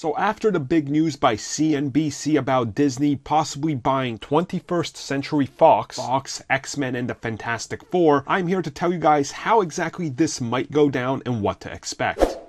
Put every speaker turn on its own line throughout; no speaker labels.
So after the big news by CNBC about Disney possibly buying 21st Century Fox, X-Men, and the Fantastic Four, I'm here to tell you guys how exactly this might go down and what to expect.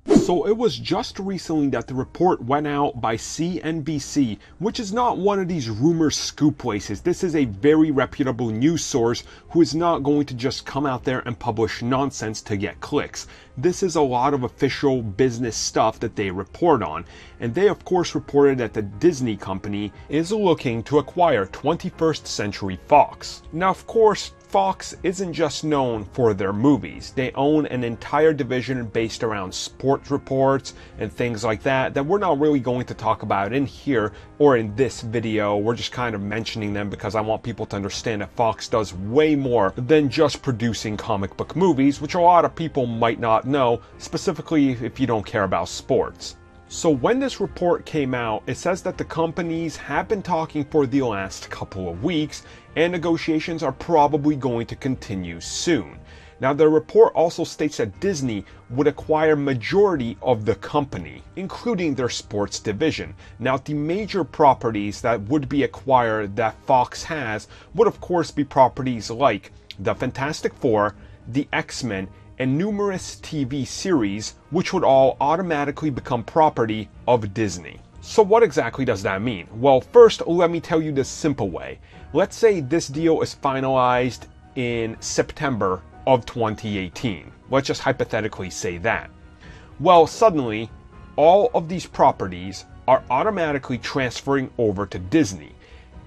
So it was just recently that the report went out by CNBC, which is not one of these rumor scoop places. This is a very reputable news source who is not going to just come out there and publish nonsense to get clicks. This is a lot of official business stuff that they report on. And they of course reported that the Disney company is looking to acquire 21st Century Fox. Now of course, Fox isn't just known for their movies. They own an entire division based around sports reports and things like that we're not really going to talk about in here or in this video. We're just kind of mentioning them because I want people to understand that Fox does way more than just producing comic book movies, which a lot of people might not know, specifically if you don't care about sports. So when this report came out, it says that the companies have been talking for the last couple of weeks and negotiations are probably going to continue soon. Now the report also states that Disney would acquire majority of the company, including their sports division. Now the major properties that would be acquired that Fox has would of course be properties like the Fantastic Four, the X-Men, and numerous TV series, which would all automatically become property of Disney. So what exactly does that mean? Well, first, let me tell you the simple way. Let's say this deal is finalized in September of 2018. Let's just hypothetically say that. Well, suddenly, all of these properties are automatically transferring over to Disney.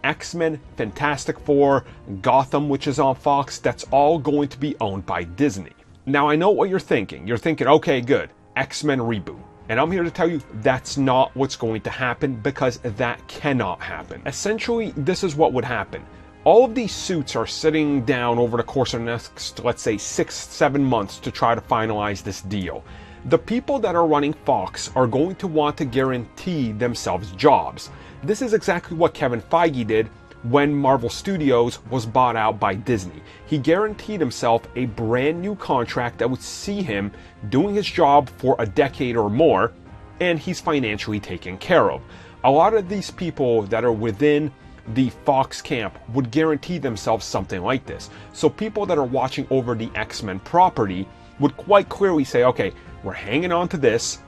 X-Men, Fantastic Four, Gotham, which is on Fox, that's all going to be owned by Disney. Now, I know what you're thinking. You're thinking, okay, good, X-Men reboot. And I'm here to tell you that's not what's going to happen because that cannot happen. Essentially, this is what would happen. All of these suits are sitting down over the course of the next, let's say, 6-7 months to try to finalize this deal. The people that are running Fox are going to want to guarantee themselves jobs. This is exactly what Kevin Feige did when Marvel Studios was bought out by Disney. He guaranteed himself a brand new contract that would see him doing his job for a decade or more, and he's financially taken care of. A lot of these people that are within the Fox camp would guarantee themselves something like this. So people that are watching over the X-Men property would quite clearly say, okay, we're hanging on to this.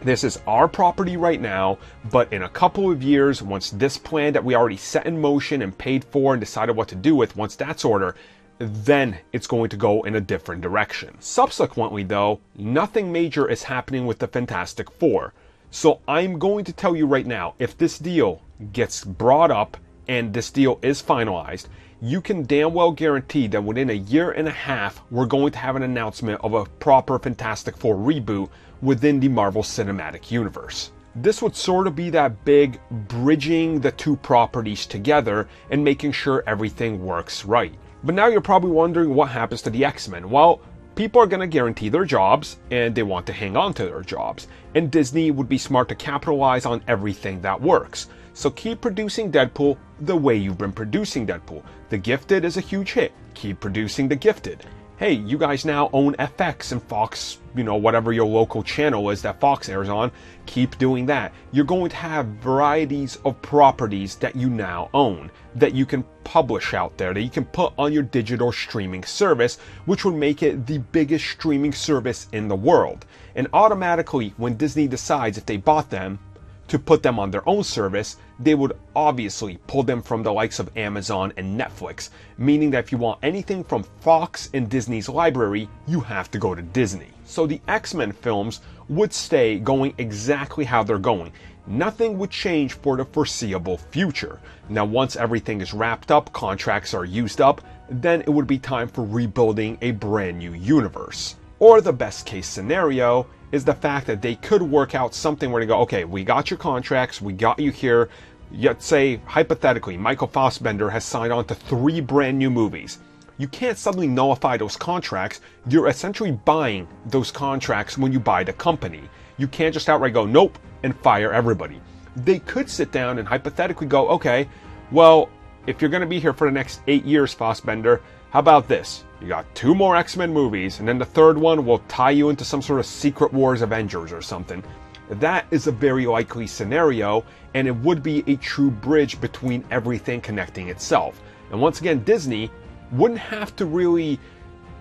This is our property right now, but in a couple of years, once this plan that we already set in motion and paid for and decided what to do with, once that's order, then it's going to go in a different direction. Subsequently though, nothing major is happening with the Fantastic Four. So I'm going to tell you right now, if this deal gets brought up and this deal is finalized, you can damn well guarantee that within a year and a half, we're going to have an announcement of a proper Fantastic Four reboot within the Marvel Cinematic Universe. This would sort of be that big bridging the two properties together and making sure everything works right. But now you're probably wondering what happens to the X-Men. Well, people are going to guarantee their jobs and they want to hang on to their jobs. And Disney would be smart to capitalize on everything that works. So keep producing Deadpool the way you've been producing Deadpool. The Gifted is a huge hit. Keep producing The Gifted. Hey, you guys now own FX and Fox, whatever your local channel is that Fox airs on, keep doing that. You're going to have varieties of properties that you now own, that you can publish out there, that you can put on your digital streaming service, which would make it the biggest streaming service in the world. And automatically, when Disney decides if they bought them, to put them on their own service, they would obviously pull them from the likes of Amazon and Netflix, meaning that if you want anything from Fox and Disney's library, you have to go to Disney. So the X-Men films would stay going exactly how they're going. Nothing would change for the foreseeable future. Now, once everything is wrapped up, contracts are used up, then it would be time for rebuilding a brand new universe. Or the best case scenario is the fact that they could work out something where they go, okay, we got your contracts, we got you here. Let's say, hypothetically, Michael Fassbender has signed on to 3 brand new movies. You can't suddenly nullify those contracts. You're essentially buying those contracts when you buy the company. You can't just outright go, nope, and fire everybody. They could sit down and hypothetically go, okay, well, if you're going to be here for the next 8 years, Fassbender, How about this? You got 2 more X-Men movies, and then the 3rd one will tie you into some sort of Secret Wars Avengers or something. That is a very likely scenario, and it would be a true bridge between everything connecting itself. And once again, Disney wouldn't have to really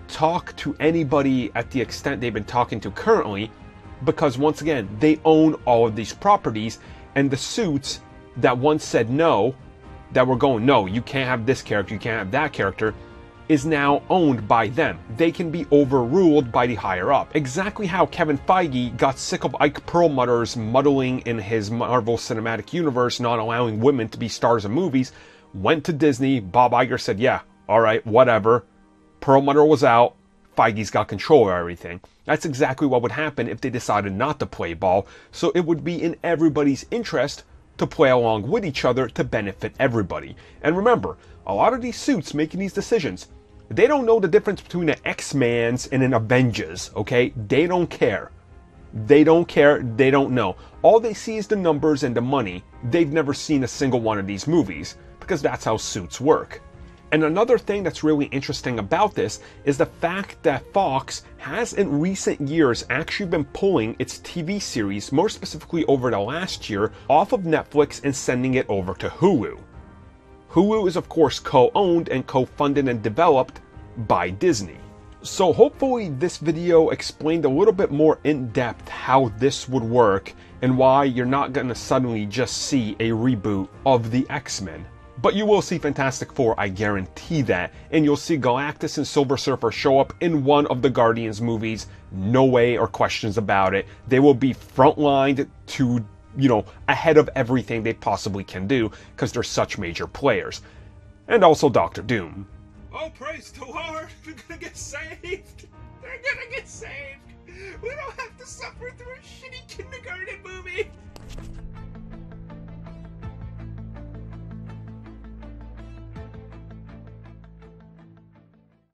talk to anybody at the extent they've been talking to currently, because once again, they own all of these properties, and the suits that once said no, that were going, no, you can't have this character, you can't have that character, is now owned by them. They can be overruled by the higher up. Exactly how Kevin Feige got sick of Ike Perlmutter's muddling in his Marvel Cinematic Universe, not allowing women to be stars of movies, went to Disney, Bob Iger said, yeah, alright, whatever. Perlmutter was out, Feige's got control of everything. That's exactly what would happen if they decided not to play ball, so it would be in everybody's interest to play along with each other to benefit everybody. And remember, a lot of these suits making these decisions, they don't know the difference between an X-Man's and an Avengers, okay? They don't care. They don't care, they don't know. All they see is the numbers and the money. They've never seen a single one of these movies, because that's how suits work. And another thing that's really interesting about this is the fact that Fox has in recent years actually been pulling its TV series, more specifically over the last year, off of Netflix and sending it over to Hulu. Hulu is of course co-owned and co-funded and developed by Disney. So hopefully this video explained a little bit more in depth how this would work and why you're not going to suddenly just see a reboot of the X-Men. But you will see Fantastic Four, I guarantee that, and you'll see Galactus and Silver Surfer show up in one of the Guardians movies, no way or questions about it. They will be frontlined to, ahead of everything they possibly can do, because they're such major players. And also Doctor Doom. Oh, praise the Lord, they're gonna get saved! They're gonna get saved! We don't have to